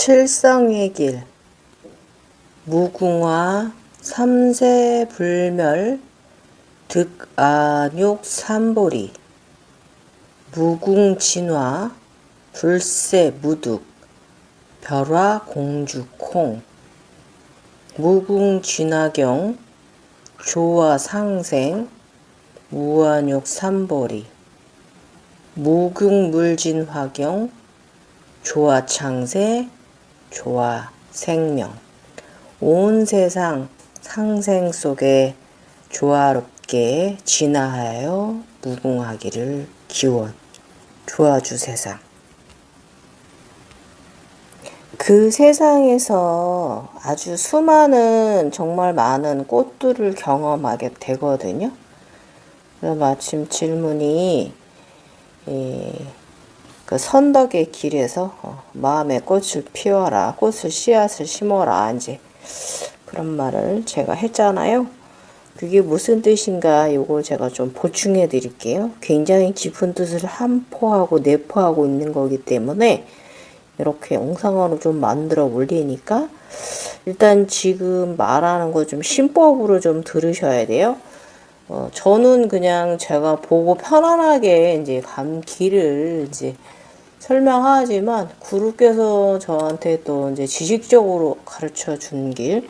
칠성의 길, 무궁화, 삼세불멸, 득아욕 삼보리, 무궁진화, 불세무득, 별화공주콩, 무궁진화경, 조화상생, 무한욕 삼보리, 무궁물진화경, 조화창세, 조화생명. 온 세상 상생 속에 조화롭게 진화하여 무궁하기를 기원. 도와주 세상. 그 세상에서 아주 수많은 정말 많은 꽃들을 경험하게 되거든요. 그래서 마침 질문이 그 선덕의 길에서 마음의 꽃을 피워라, 꽃을 씨앗을 심어라, 이제 그런 말을 제가 했잖아요. 그게 무슨 뜻인가 요거 제가 좀 보충해 드릴게요. 굉장히 깊은 뜻을 함포하고 내포하고 있는 거기 때문에 이렇게 영상으로 좀 만들어 올리니까 일단 지금 말하는 거 좀 신법으로 좀 들으셔야 돼요. 저는 그냥 제가 보고 편안하게 이제 간 길을 이제 설명하지만 구루께서 저한테 또 이제 지식적으로 가르쳐 준 길.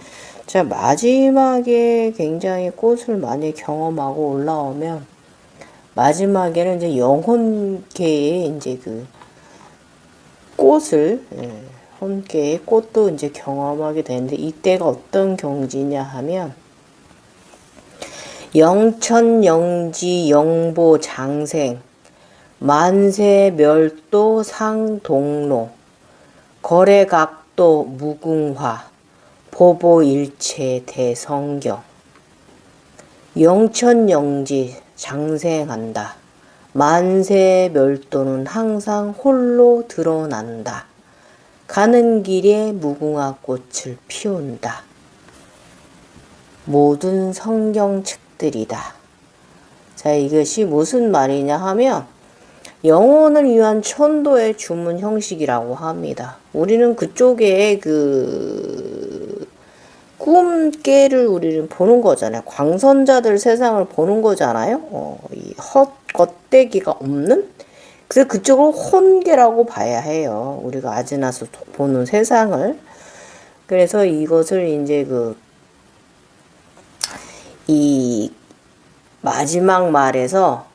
자, 마지막에 굉장히 꽃을 많이 경험하고 올라오면 마지막에는 이제 영혼계의 이제 그 꽃을 혼계의 꽃도 이제 경험하게 되는데 이때가 어떤 경지냐 하면 영천영지 영보장생 만세멸도 상동로 거래각도 무궁화 보보일체 대성경. 영천영지 장생한다. 만세멸도는 항상 홀로 드러난다. 가는 길에 무궁화 꽃을 피운다. 모든 성경책들이다. 자, 이것이 무슨 말이냐 하면 영혼을 위한 천도의 주문 형식이라고 합니다. 우리는 그쪽에 그 꿈깨를 우리는 보는 거잖아요. 광선자들 세상을 보는 거잖아요. 이 헛것대기가 없는? 그래서 그쪽을 혼계라고 봐야 해요. 우리가 아지나서 보는 세상을. 그래서 이것을 이제 이 마지막 말에서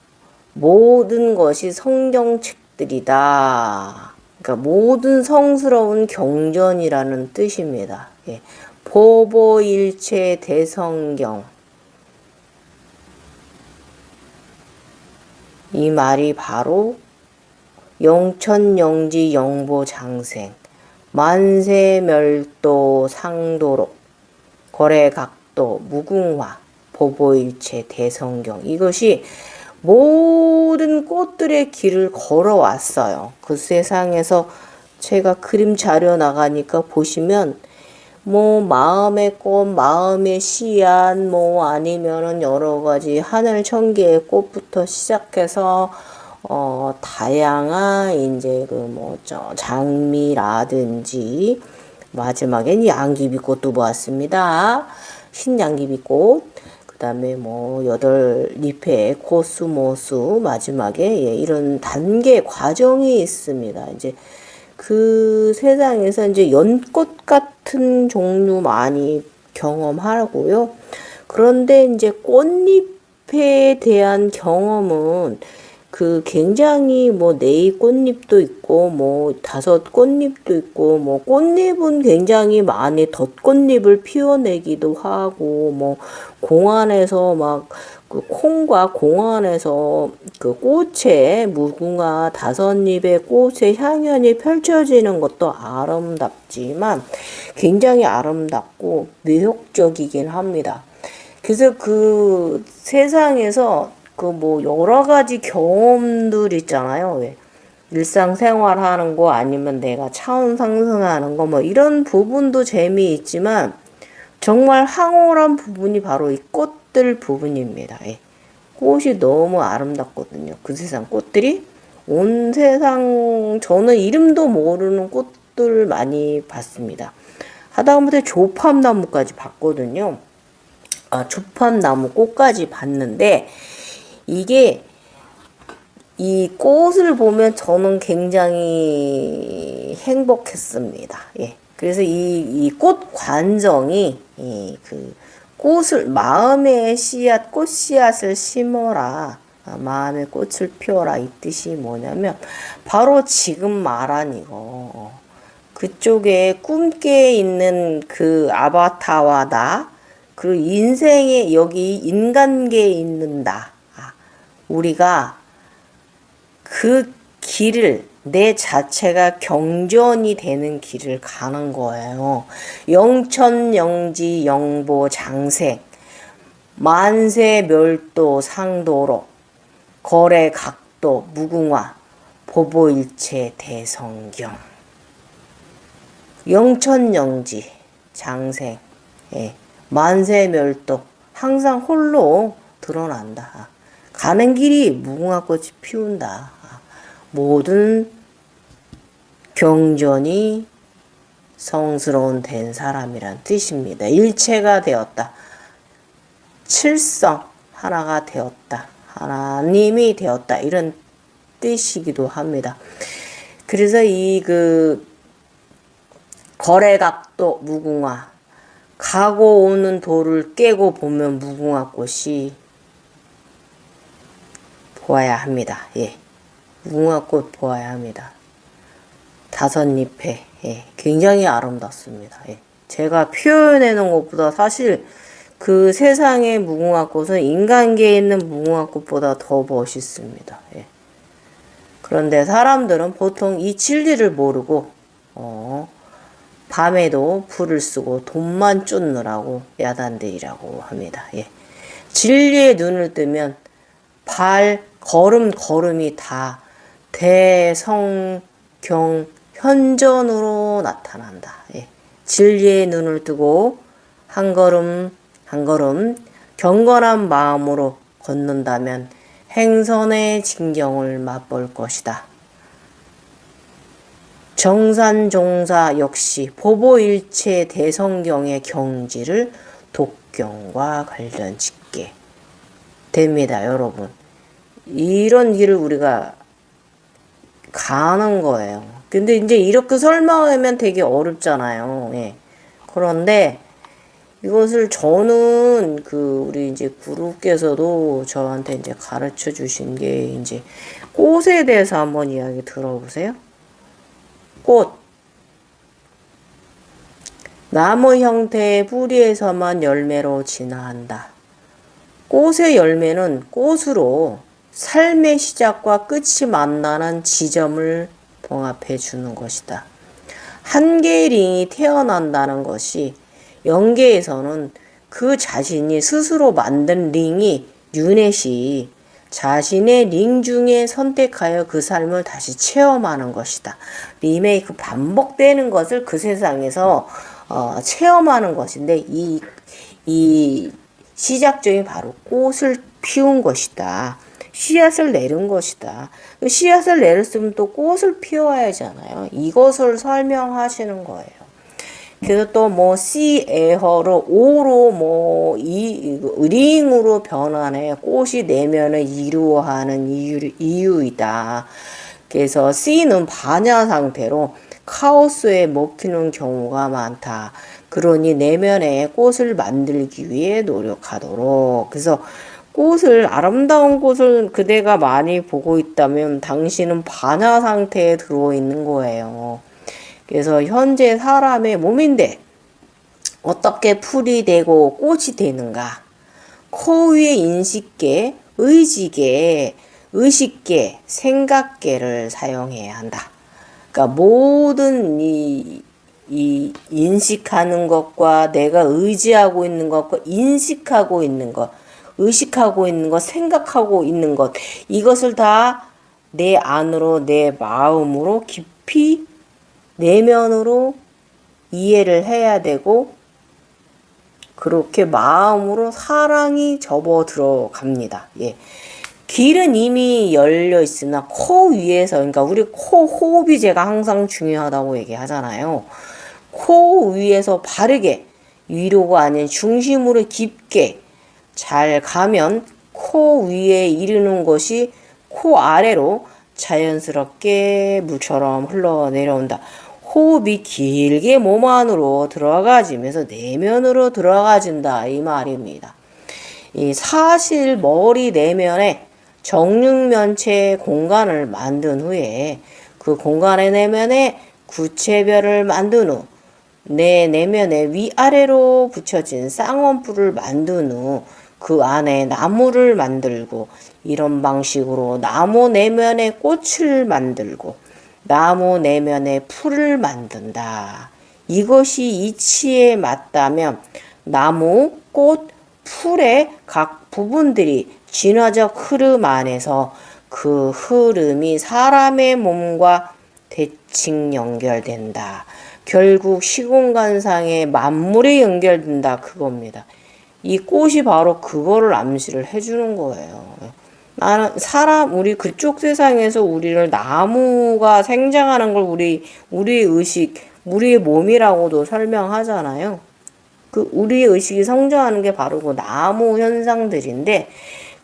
모든 것이 성경책들이다. 그러니까 모든 성스러운 경전이라는 뜻입니다. 예. 보보일체 대성경. 이 말이 바로 영천영지 영보장생 만세멸도 상도록 거래각도 무궁화 보보일체 대성경. 이것이 모든 꽃들의 길을 걸어왔어요. 그 세상에서 제가 그림 자료 나가니까 보시면 뭐 마음의 꽃, 마음의 씨앗, 뭐 아니면은 여러 가지 하늘 천개의 꽃부터 시작해서 다양한 이제 장미라든지 마지막엔 양귀비꽃도 보았습니다. 신양귀비꽃. 그 다음에 뭐 8잎의 코스모스 마지막에 이런 단계 과정이 있습니다. 이제 그 세상에서 이제 연꽃 같은 종류 많이 경험하고요. 그런데 이제 꽃잎에 대한 경험은 그 굉장히 뭐 4 꽃잎도 있고 뭐 5 꽃잎도 있고 뭐 꽃잎은 굉장히 많이 덧꽃잎을 피워내기도 하고 뭐 공안에서 막 그 콩과 공안에서 그 꽃에 무궁화 5잎의 꽃의 향연이 펼쳐지는 것도 아름답지만 굉장히 아름답고 매혹적이긴 합니다. 그래서 그 세상에서 그 뭐 여러 가지 경험들 있잖아요. 왜? 일상생활 하는 거 아니면 내가 차원 상승하는 거 뭐 이런 부분도 재미있지만 정말 황홀한 부분이 바로 이 꽃들 부분입니다. 예. 꽃이 너무 아름답거든요. 그 세상 꽃들이 온 세상 저는 이름도 모르는 꽃 꽃들 많이 봤습니다. 하다못해 조팝나무까지 봤거든요. 조팝나무 꽃까지 봤는데 이게 이 꽃을 보면 저는 굉장히 행복했습니다. 예. 그래서 이 꽃 관정이 그 꽃을 마음의 씨앗, 꽃 씨앗을 심어라. 마음의 꽃을 피워라. 이 뜻이 뭐냐면 바로 지금 말한 이거. 그쪽에 꿈깨 있는 그 아바타와 나, 그리고 인생에 여기 인간계에 있는 나. 우리가 그 길을 내 자체가 경전이 되는 길을 가는 거예요. 영천영지 영보 장생 만세멸도 상도로 거래각도 무궁화 보보일체 대성경. 영천영지 장생, 만세멸도 항상 홀로 드러난다. 가는 길이 무궁화꽃이 피운다. 모든 경전이 성스러운 된 사람이란 뜻입니다. 일체가 되었다. 칠성 하나가 되었다. 하나님이 되었다. 이런 뜻이기도 합니다. 그래서 이 거래각도 무궁화, 가고 오는 도를 깨고 보면 무궁화꽃이 보아야 합니다. 예. 무궁화꽃 보아야 합니다. 다섯 잎에 굉장히 아름답습니다. 예. 제가 표현해 놓은 것보다 사실 그 세상의 무궁화꽃은 인간계에 있는 무궁화꽃보다 더 멋있습니다. 예. 그런데 사람들은 보통 이 진리를 모르고 밤에도 불을 쓰고 돈만 쫓느라고 야단들이라고 합니다. 예. 진리의 눈을 뜨면 걸음이 다 대성경 현전으로 나타난다. 예. 진리의 눈을 뜨고 한 걸음 한 걸음 경건한 마음으로 걷는다면 행선의 진경을 맛볼 것이다. 정산종사 역시 보보일체 대성경의 경지를 독경과 관련 짓게 됩니다. 여러분, 이런 길을 우리가 가는 거예요. 근데 이제 이렇게 설명하면 되게 어렵잖아요. 예. 그런데 이것을 저는 우리 이제 구루께서도 저한테 이제 가르쳐 주신 게 이제 꽃에 대해서 한번 이야기 들어보세요. 꽃. 나무 형태의 뿌리에서만 열매로 진화한다. 꽃의 열매는 꽃으로 삶의 시작과 끝이 만나는 지점을 봉합해 주는 것이다. 한 개의 링이 태어난다는 것이 영계에서는 그 자신이 스스로 만든 링이 유넷이 자신의 링 중에 선택하여 그 삶을 다시 체험하는 것이다. 리메이크 반복되는 것을 그 세상에서 체험하는 것인데 이 시작점이 바로 꽃을 피운 것이다. 씨앗을 내린 것이다. 씨앗을 내렸으면 또 꽃을 피워야 하잖아요. 이것을 설명하시는 거예요. 그래서 또 씨에허로 오로 링으로 변환해 꽃이 내면을 이루어하는 이유이다. 그래서 씨는 반야 상태로 카오스에 먹히는 경우가 많다. 그러니 내면에 꽃을 만들기 위해 노력하도록. 그래서 아름다운 꽃을 그대가 많이 보고 있다면 당신은 반야 상태에 들어있는 거예요. 그래서 현재 사람의 몸인데 어떻게 풀이 되고 꽃이 되는가? 코 위에 인식계, 의지계, 의식계, 생각계를 사용해야 한다. 그러니까 모든 이 인식하는 것과 내가 의지하고 있는 것과 인식하고 있는 것, 의식하고 있는 것, 생각하고 있는 것, 이것을 다 내 안으로, 내 마음으로 깊이 내면으로 이해를 해야 되고, 그렇게 마음으로 사랑이 접어 들어갑니다. 예. 길은 이미 열려 있으나 코 위에서, 그러니까 우리 코 호흡이 제가 항상 중요하다고 얘기하잖아요. 코 위에서 바르게 위로가 아닌 중심으로 깊게 잘 가면 코 위에 이르는 것이 코 아래로 자연스럽게 물처럼 흘러내려온다. 호흡이 길게 몸 안으로 들어가지면서 내면으로 들어가진다 이 말입니다. 이 사실 머리 내면에 정육면체 공간을 만든 후에 그 공간의 내면에 구체별을 만든 후 내 내면에 위아래로 붙여진 쌍원뿔을 만든 후 그 안에 나무를 만들고 이런 방식으로 나무 내면에 꽃을 만들고 나무 내면에 풀을 만든다. 이것이 이치에 맞다면 나무, 꽃, 풀의 각 부분들이 진화적 흐름 안에서 그 흐름이 사람의 몸과 대칭 연결된다. 결국 시공간상의 만물이 연결된다. 그겁니다. 이 꽃이 바로 그거를 암시를 해주는 거예요. 나는 우리 그쪽 세상에서 우리를 나무가 생장하는 걸 우리의 의식, 우리의 몸이라고도 설명하잖아요. 그 우리의 의식이 성장하는 게 바로 그 나무 현상들인데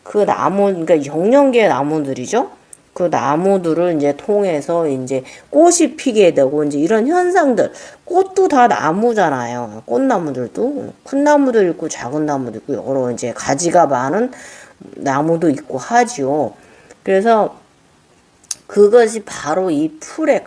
그 나무, 그러니까 영양계 나무들이죠. 그 나무들을 이제 통해서 이제 꽃이 피게 되고 이제 이런 현상들. 꽃도 다 나무잖아요. 꽃나무들도 큰 나무도 있고 작은 나무도 있고 여러 이제 가지가 많은 나무도 있고 하지요. 그래서 그것이 바로 이 풀의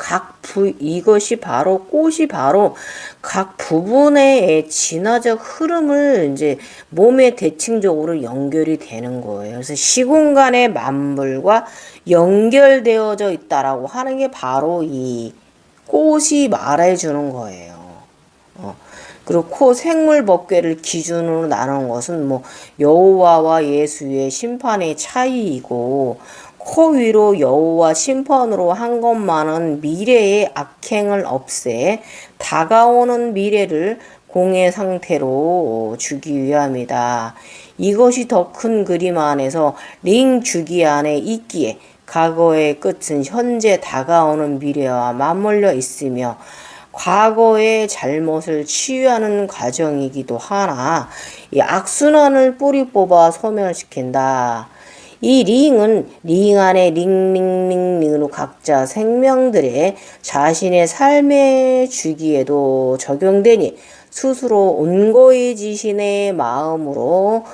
이것이 바로 꽃이 바로 각 부분의 진화적 흐름을 이제 몸에 대칭적으로 연결이 되는 거예요. 그래서 시공간의 만물과 연결되어져 있다라고 하는 게 바로 이 꽃이 말해주는 거예요. 그리고 생물 법궤를 기준으로 나눈 것은 뭐 여호와와 예수의 심판의 차이이고 코 위로 여호와 심판으로 한 것만은 미래의 악행을 없애 다가오는 미래를 공의 상태로 주기 위함이다. 이것이 더 큰 그림 안에서 링 주기 안에 있기에 과거의 끝은 현재 다가오는 미래와 맞물려 있으며 과거의 잘못을 치유하는 과정이기도 하나 이 악순환을 뿌리 뽑아 소멸시킨다. 이 링 안에 링으로 각자 생명들의 자신의 삶의 주기에도 적용되니 스스로 온고해지신의 마음으로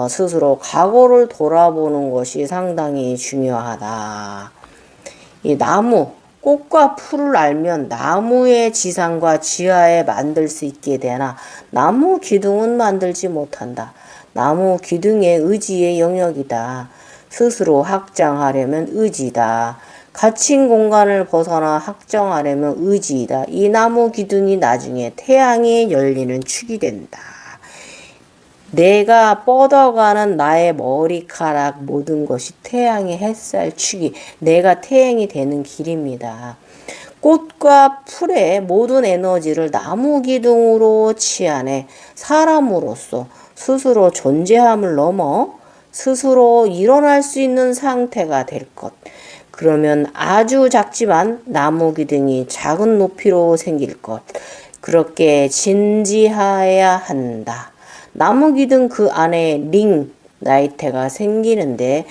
스스로 과거를 돌아보는 것이 상당히 중요하다. 이 나무, 꽃과 풀을 알면 나무의 지상과 지하에 만들 수 있게 되나 나무 기둥은 만들지 못한다. 나무 기둥의 의지의 영역이다. 스스로 확장하려면 의지다. 갇힌 공간을 벗어나 확장하려면 의지이다. 이 나무 기둥이 나중에 태양에 열리는 축이 된다. 내가 뻗어가는 나의 머리카락 모든 것이 태양의 햇살 축이 내가 태양이 되는 길입니다. 꽃과 풀의 모든 에너지를 나무 기둥으로 치하내 사람으로서 스스로 존재함을 넘어 스스로 일어날 수 있는 상태가 될 것. 그러면 아주 작지만 나무 기둥이 작은 높이로 생길 것. 그렇게 진지해야 한다. 나무 기둥 그 안에 나이테가 생기는데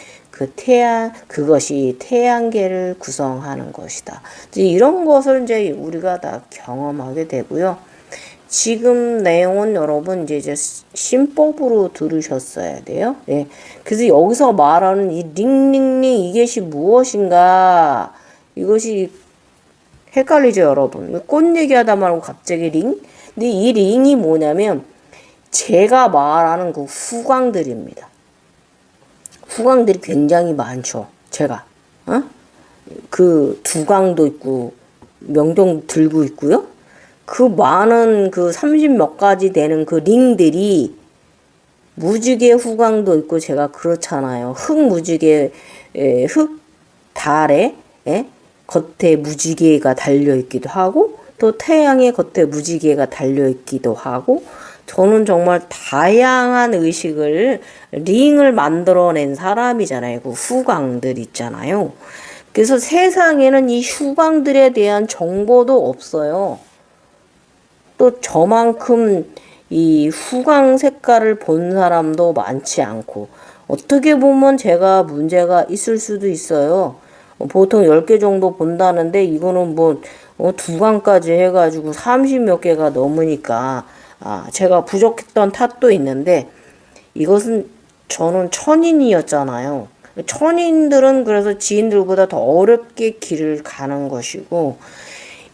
그것이 태양계를 구성하는 것이다. 이런 것을 이제 우리가 다 경험하게 되고요. 지금 내용은 여러분 이제 신법으로 들으셨어야 돼요. 예. 그래서 여기서 말하는 이 이것이 무엇인가? 이것이 헷갈리죠, 여러분. 꽃 얘기하다 말고 갑자기 근데 이 링이 뭐냐면 제가 말하는 그 후광들입니다. 후광들이 굉장히 많죠. 제가 그 두광도 있고 명동 들고 있고요. 그 많은 그 30몇 가지 되는 그 링들이 무지개 후광도 있고 제가 그렇잖아요. 흙 달에 겉에 무지개가 달려 있기도 하고 또 태양의 겉에 무지개가 달려 있기도 하고 저는 정말 다양한 의식을, 링을 만들어낸 사람이잖아요. 그 후광들 있잖아요. 그래서 세상에는 이 후광들에 대한 정보도 없어요. 또 저만큼 이 후광 색깔을 본 사람도 많지 않고, 어떻게 보면 제가 문제가 있을 수도 있어요. 보통 10개 정도 본다는데 이거는 뭐 두 강까지 해가지고 30몇 개가 넘으니까 제가 부족했던 탓도 있는데, 이것은 저는 천인이었잖아요. 천인들은 그래서 지인들보다 더 어렵게 길을 가는 것이고,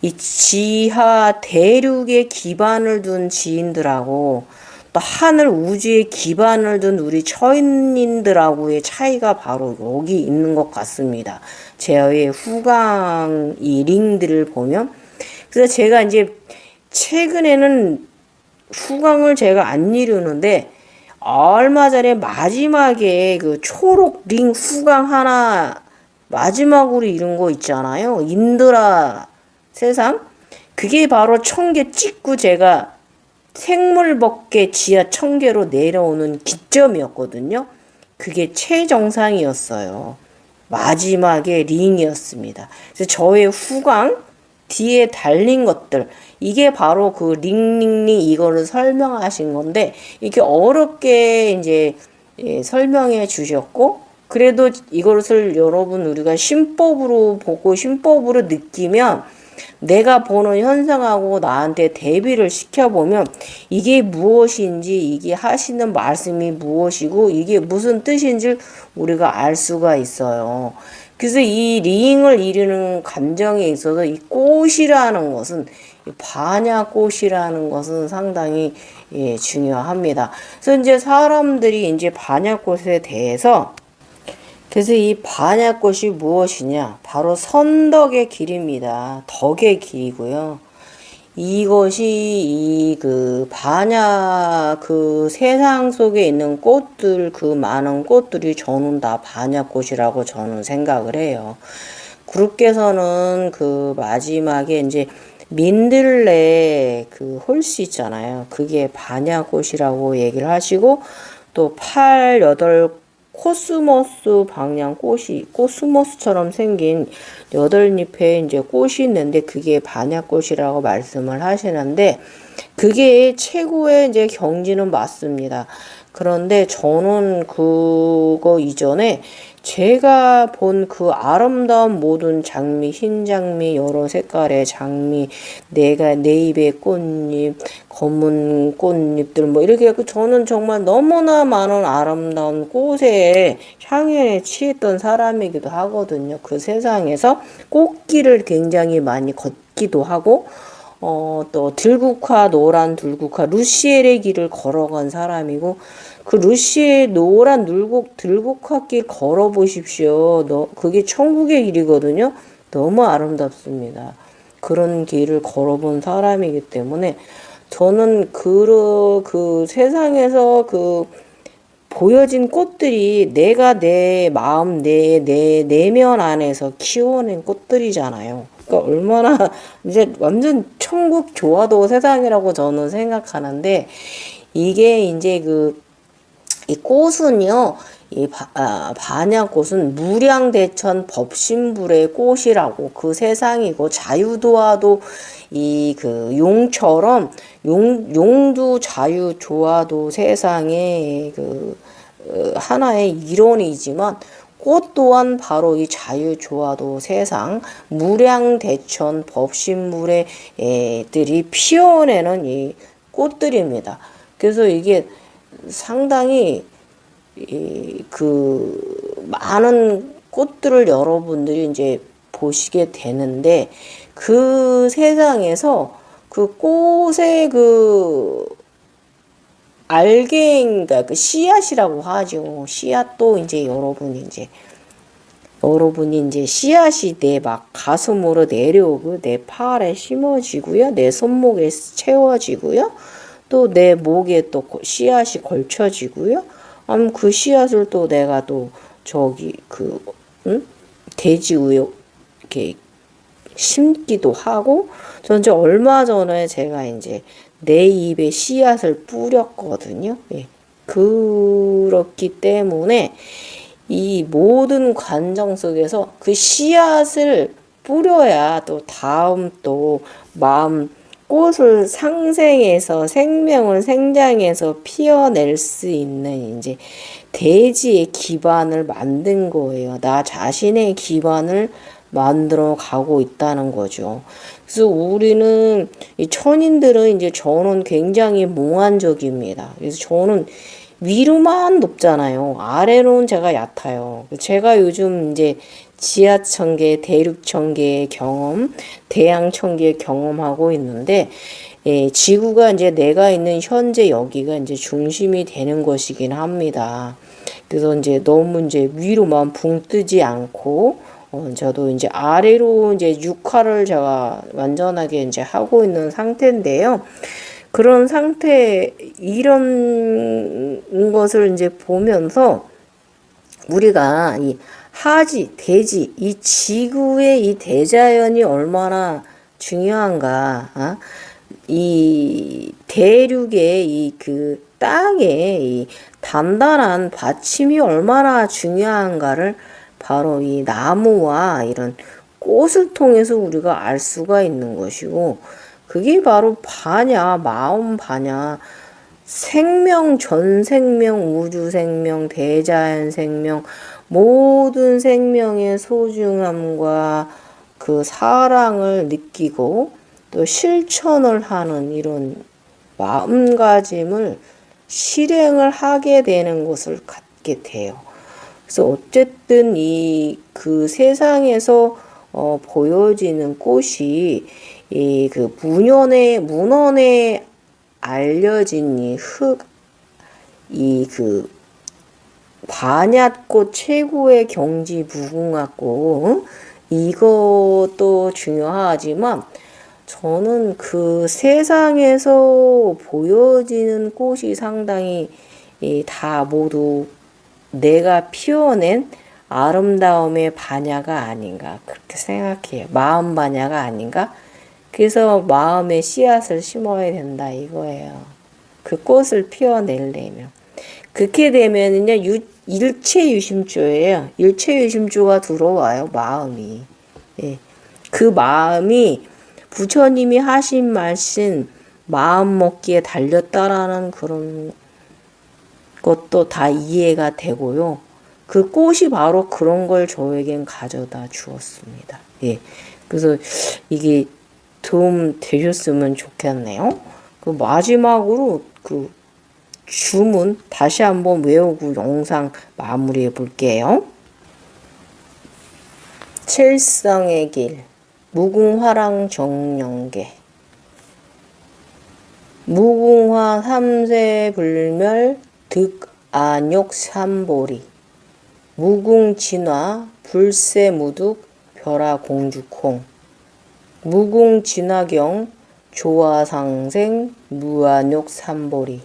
이 지하 대륙에 기반을 둔 지인들하고 또 하늘 우주에 기반을 둔 우리 처인인들하고의 차이가 바로 여기 있는 것 같습니다. 제의 후광 이 링들을 보면. 그래서 제가 이제 최근에는 후광을 제가 안 이루는데, 얼마 전에 마지막에 그 초록 링 후광 하나 마지막으로 이룬 거 있잖아요. 인드라 세상. 그게 바로 1000개 찍고 제가 생물법계 지하 1000개로 내려오는 기점이었거든요. 그게 최정상이었어요. 마지막에 링이었습니다. 그래서 저의 후광 뒤에 달린 것들, 이게 바로 그 링링링 이거를 설명하신 건데, 이게 어렵게 이제 설명해 주셨고, 그래도 이것을 여러분 우리가 신법으로 보고 신법으로 느끼면, 내가 보는 현상하고 나한테 대비를 시켜보면 이게 무엇인지, 이게 하시는 말씀이 무엇이고 이게 무슨 뜻인지 우리가 알 수가 있어요. 그래서 이 링을 이루는 감정에 있어서 이 꽃이라는 것은, 반야꽃이라는 것은 상당히 중요합니다. 그래서 이제 사람들이 이제 반야꽃에 대해서, 그래서 이 반야꽃이 무엇이냐? 바로 선덕의 길입니다. 덕의 길이고요. 이것이 이 그 반야 그 세상 속에 있는 꽃들, 그 많은 꽃들이 저는 다 반야꽃이라고 저는 생각을 해요. 구루께서는 그 마지막에 이제 민들레 그 홀씨 있잖아요. 그게 반야꽃이라고 얘기를 하시고, 또 8, 8 코스모스 방향 꽃이, 코스모스처럼 생긴 8잎에 이제 꽃이 있는데 그게 반야꽃이라고 말씀을 하시는데, 그게 최고의 이제 경지는 맞습니다. 그런데 저는 그거 이전에 제가 본 그 아름다운 모든 장미, 흰 장미, 여러 색깔의 장미, 내가 내 입의 꽃잎, 검은 꽃잎들 뭐 이렇게 해서 저는 정말 너무나 많은 아름다운 꽃의 향연에 취했던 사람이기도 하거든요. 그 세상에서 꽃길을 굉장히 많이 걷기도 하고, 또 들국화, 노란 들국화, 루시엘의 길을 걸어간 사람이고, 그 루시엘 노란 들국화길 걸어보십시오. 그게 천국의 길이거든요. 너무 아름답습니다. 그런 길을 걸어본 사람이기 때문에 저는 그 세상에서 그 보여진 꽃들이 내가 내 마음, 내 내면 안에서 키워낸 꽃들이잖아요. 그러니까 얼마나 이제 완전 천국 조화도 세상이라고 저는 생각하는데, 이게 이제 이 꽃은요, 반야꽃은 무량대천 법신불의 꽃이라고 그 세상이고, 자유도화도 용처럼 용도 자유 조화도 세상의 하나의 이론이지만, 꽃 또한 바로 이 자유조화도 세상, 무량대천 법신물의 애들이 피어내는 이 꽃들입니다. 그래서 이게 상당히 많은 꽃들을 여러분들이 이제 보시게 되는데, 그 세상에서 그 꽃의 알갱이가 그 씨앗이라고 하죠. 씨앗도 이제 여러분이 이제 씨앗이 내 막 가슴으로 내려오고 내 팔에 심어지고요. 내 손목에 채워지고요. 또 내 목에 또 씨앗이 걸쳐지고요. 그 씨앗을 또 내가 또 돼지 우에 이렇게 심기도 하고. 전 이제 얼마 전에 제가 이제 내 입에 씨앗을 뿌렸거든요. 예. 그렇기 때문에 이 모든 과정 속에서 그 씨앗을 뿌려야 또 다음 또 마음 꽃을 상생해서 생명을 생장해서 피어낼 수 있는 이제 대지의 기반을 만든 거예요. 나 자신의 기반을 만들어 가고 있다는 거죠. 그래서 우리는 이 천인들은 이제 저는 굉장히 몽환적입니다. 그래서 저는 위로만 높잖아요. 아래로는 제가 얕아요. 제가 요즘 이제 지하천계, 대륙천계 경험, 대양천계 경험하고 있는데, 예, 지구가 이제 내가 있는 현재 여기가 이제 중심이 되는 것이긴 합니다. 그래서 이제 너무 이제 위로만 붕 뜨지 않고, 저도 이제 아래로 이제 육화를 제가 완전하게 이제 하고 있는 상태인데요. 그런 상태, 이런 것을 이제 보면서 우리가 이 하지, 대지, 이 지구의 이 대자연이 얼마나 중요한가, 이 대륙의 이 그 땅에 이 단단한 받침이 얼마나 중요한가를 바로 이 나무와 이런 꽃을 통해서 우리가 알 수가 있는 것이고, 그게 바로 바냐, 마음 바냐, 생명, 전 생명, 우주 생명, 대자연 생명, 모든 생명의 소중함과 그 사랑을 느끼고 또 실천을 하는 이런 마음가짐을 실행을 하게 되는 것을 갖게 돼요. 그래서 어쨌든 이 그 세상에서 보여지는 꽃이 이 그 문헌에 알려진 이 그 반야꽃 최고의 경지 무궁화꽃, 이것도 중요하지만 저는 그 세상에서 보여지는 꽃이 상당히 다 모두 내가 피워낸 아름다움의 반야가 아닌가 그렇게 생각해요. 마음 반야가 아닌가. 그래서 마음에 씨앗을 심어야 된다 이거예요. 그 꽃을 피워내려면. 그렇게 되면은요, 일체유심조예요. 일체유심조가 들어와요, 마음이. 예. 그 마음이 부처님이 하신 말씀, 마음 먹기에 달렸다라는 그런 것도 다 이해가 되고요. 그 꽃이 바로 그런 걸 저에겐 가져다 주었습니다. 예. 그래서 이게 도움 되셨으면 좋겠네요. 그 마지막으로 그 주문 다시 한번 외우고 영상 마무리해 볼게요. 칠성의 길, 무궁화랑 정령계, 무궁화 삼세불멸 득안욕 삼보리, 무궁진화 불세무득 벼라공주콩, 무궁진화경 조화상생 무안욕 삼보리,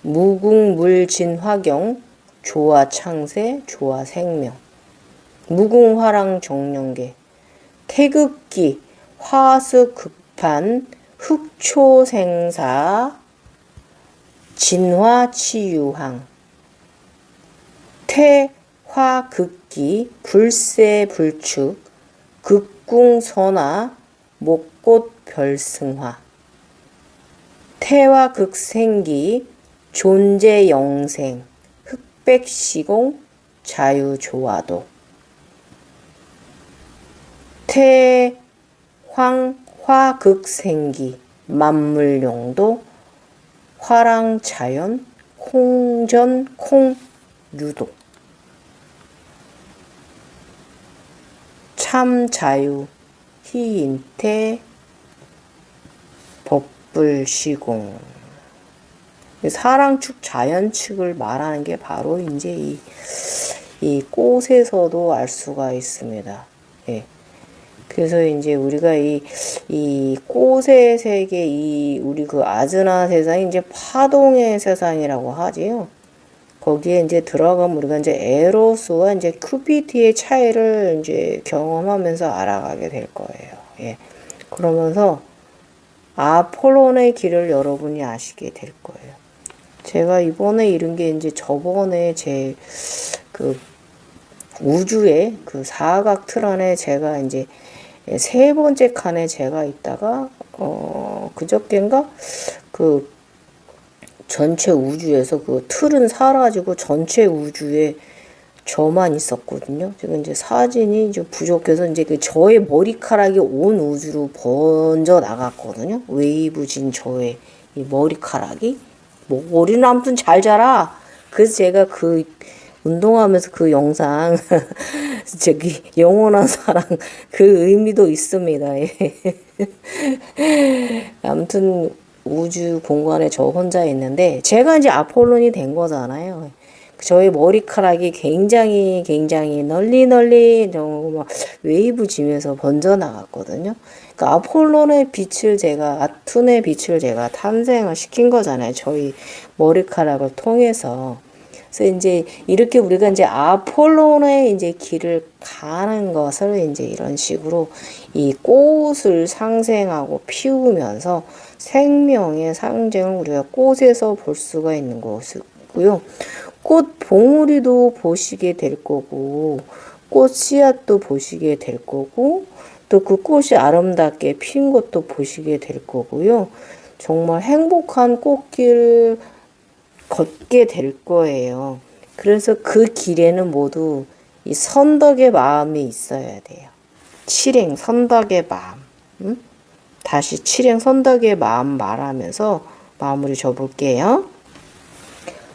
무궁물진화경 조화창세 조화생명, 무궁화랑 정령계, 태극기 화수극판 흑초생사 진화치유항, 태화극기 불세불축 극궁선화 목꽃별승화, 태화극생기 존재영생 흑백시공 자유조화도, 태황화극생기 만물용도 화랑자연 콩전콩유도, 참자유 희인태 법불시공. 사랑축 자연축을 말하는 게 바로 이제 이 꽃에서도 알 수가 있습니다. 예. 그래서 이제 우리가 이 꽃의 세계, 우리 그 아즈나 세상이 이제 파동의 세상이라고 하지요. 거기에 이제 들어가면 우리가 이제 에로스와 이제 큐피트의 차이를 이제 경험하면서 알아가게 될 거예요. 예. 그러면서 아폴론의 길을 여러분이 아시게 될 거예요. 제가 이번에 이룬 게 이제 저번에 제 그 우주의 그 사각 틀 안에 제가 이제 세 번째 칸에 제가 있다가 그저께인가 그 전체 우주에서 그 틀은 사라지고 전체 우주에 저만 있었거든요. 지금 이제 사진이 이제 부족해서 이제 그 저의 머리카락이 온 우주로 번져 나갔거든요. 웨이브진 저의 이 머리카락이 머리는 아무튼 잘 자라. 그래서 제가 그 운동하면서 그 영상 저기 영원한 사랑 그 의미도 있습니다. 아무튼 우주 공간에 저 혼자 있는데 제가 이제 아폴론이 된 거잖아요. 저의 머리카락이 굉장히 널리 막 웨이브 지면서 번져 나갔거든요. 그러니까 아폴론의 빛을 제가 아툰의 빛을 제가 탄생을 시킨 거잖아요. 저희 머리카락을 통해서. 그래서 이제 이렇게 우리가 이제 아폴론의 이제 길을 가는 것을 이제 이런 식으로 이 꽃을 상생하고 피우면서 생명의 상징을 우리가 꽃에서 볼 수가 있는 것이고요. 꽃 봉우리도 보시게 될 거고, 꽃 씨앗도 보시게 될 거고, 또 그 꽃이 아름답게 핀 것도 보시게 될 거고요. 정말 행복한 꽃길을 걷게 될 거예요. 그래서 그 길에는 모두 이 선덕의 마음이 있어야 돼요. 칠행 선덕의 마음. 응? 다시 칠행 선덕의 마음 말하면서 마무리 줘볼게요.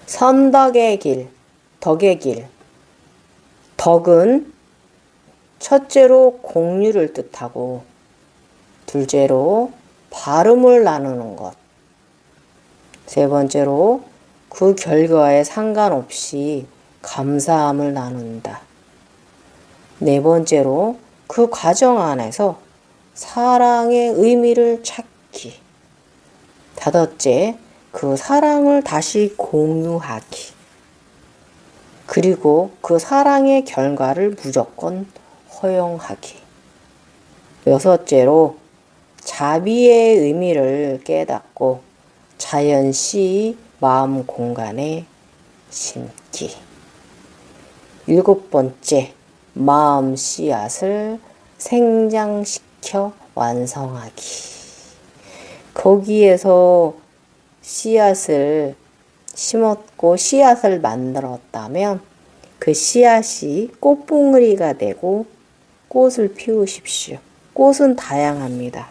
선덕의 길, 덕의 길. 덕은 첫째로 공유를 뜻하고 둘째로 발음을 나누는 것. 세 번째로 그 결과에 상관없이 감사함을 나눈다. 네 번째로 그 과정 안에서 사랑의 의미를 찾기. 다섯째, 그 사랑을 다시 공유하기. 그리고 그 사랑의 결과를 무조건 허용하기. 여섯째로 자비의 의미를 깨닫고 자연시 마음 공간에 심기. 일곱 번째, 마음 씨앗을 생장시켜 완성하기. 거기에서 씨앗을 심었고 씨앗을 만들었다면 그 씨앗이 꽃봉오리가 되고 꽃을 피우십시오. 꽃은 다양합니다.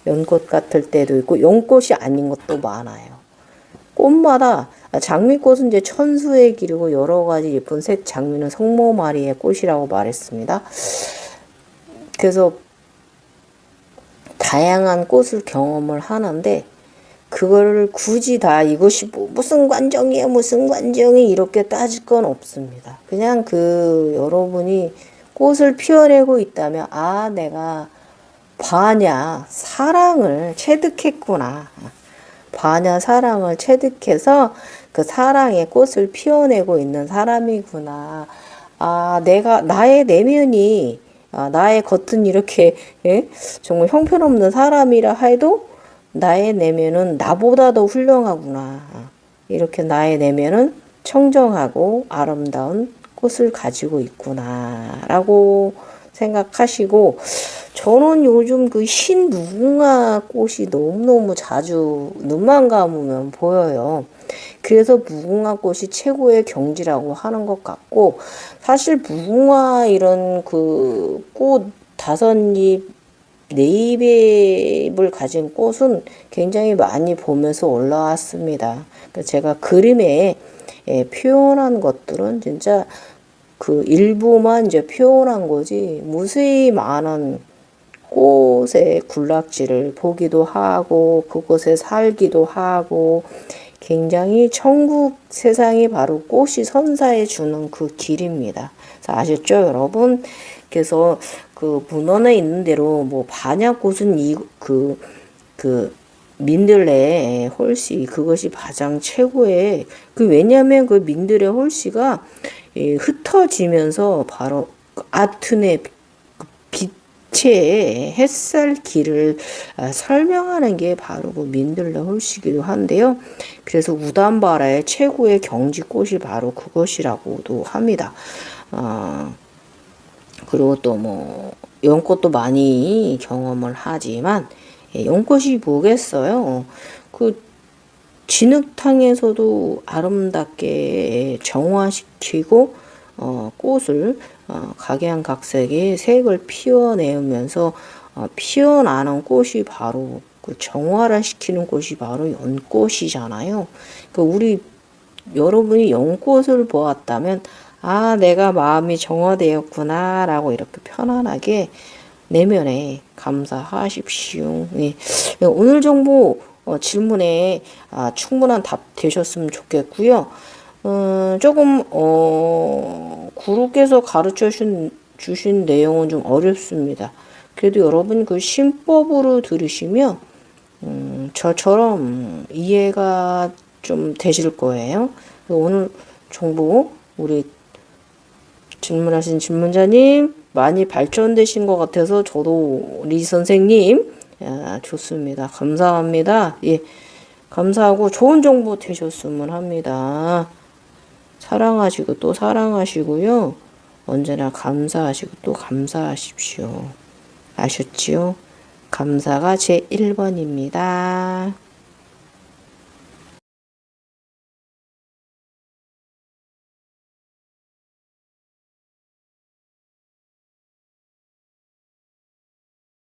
연꽃 같을 때도 있고 연꽃이 아닌 것도 많아요. 꽃마다 장미꽃은 이제 천수의 길이고 여러 가지 예쁜 색 장미는 성모마리의 꽃이라고 말했습니다. 그래서 다양한 꽃을 경험을 하는데 그거를 굳이 다 이것이 무슨 관정이에요 무슨 관정이 이렇게 따질 건 없습니다. 그냥 그 여러분이 꽃을 피워내고 있다면 아 내가 반야 사랑을 체득했구나. 반야 사랑을 체득해서 그 사랑의 꽃을 피워내고 있는 사람이구나. 아 내가 나의 내면이 나의 겉은 이렇게 정말 형편없는 사람이라 해도 나의 내면은 나보다 더 훌륭하구나. 이렇게 나의 내면은 청정하고 아름다운 꽃을 가지고 있구나. 라고 생각하시고, 저는 요즘 그 흰 무궁화 꽃이 너무너무 자주 눈만 감으면 보여요. 그래서 무궁화 꽃이 최고의 경지라고 하는 것 같고, 사실 무궁화 이런 그 꽃 다섯 잎, 네 잎을 가진 꽃은 굉장히 많이 보면서 올라왔습니다. 제가 그림에 표현한 것들은 진짜 그 일부만 이제 표현한 거지 무수히 많은 꽃의 군락지를 보기도 하고 그곳에 살기도 하고 굉장히 천국 세상이 바로 꽃이 선사해 주는 그 길입니다. 아셨죠, 여러분? 그래서 그 문헌에 있는 대로 뭐 반야꽃은 그 민들레 홀씨 그것이 가장 최고의 왜냐면 그 민들레 홀씨가 흩어지면서 바로 아툰의 빛 빛의 햇살길을 설명하는 게 바로 그 민들레 홀씨기도 한데요. 그래서 우담바라의 최고의 경지꽃이 바로 그것이라고도 합니다. 그리고 또 뭐 연꽃도 많이 경험을 하지만 연꽃이 뭐겠어요? 그 진흙탕에서도 아름답게 정화시키고 꽃을 각양각색의 색을 피워내면서 피어나는 꽃이 바로 그 정화를 시키는 꽃이 바로 연꽃이잖아요. 그 우리 여러분이 연꽃을 보았다면 아, 내가 마음이 정화되었구나 라고 이렇게 편안하게 내면에 감사하십시오. 예. 오늘 정보 질문에 충분한 답 되셨으면 좋겠고요. 조금 구루께서 가르쳐 주신 내용은 좀 어렵습니다. 그래도 여러분 그 신법으로 들으시면 저처럼 이해가 좀 되실 거예요. 오늘 정보 우리 질문하신 질문자님 많이 발전되신 것 같아서 저도 리 선생님 좋습니다. 감사합니다. 예, 감사하고 좋은 정보 되셨으면 합니다. 사랑하시고 또 사랑하시고요. 언제나 감사하시고 또 감사하십시오. 아셨지요? 감사가 제 1번입니다.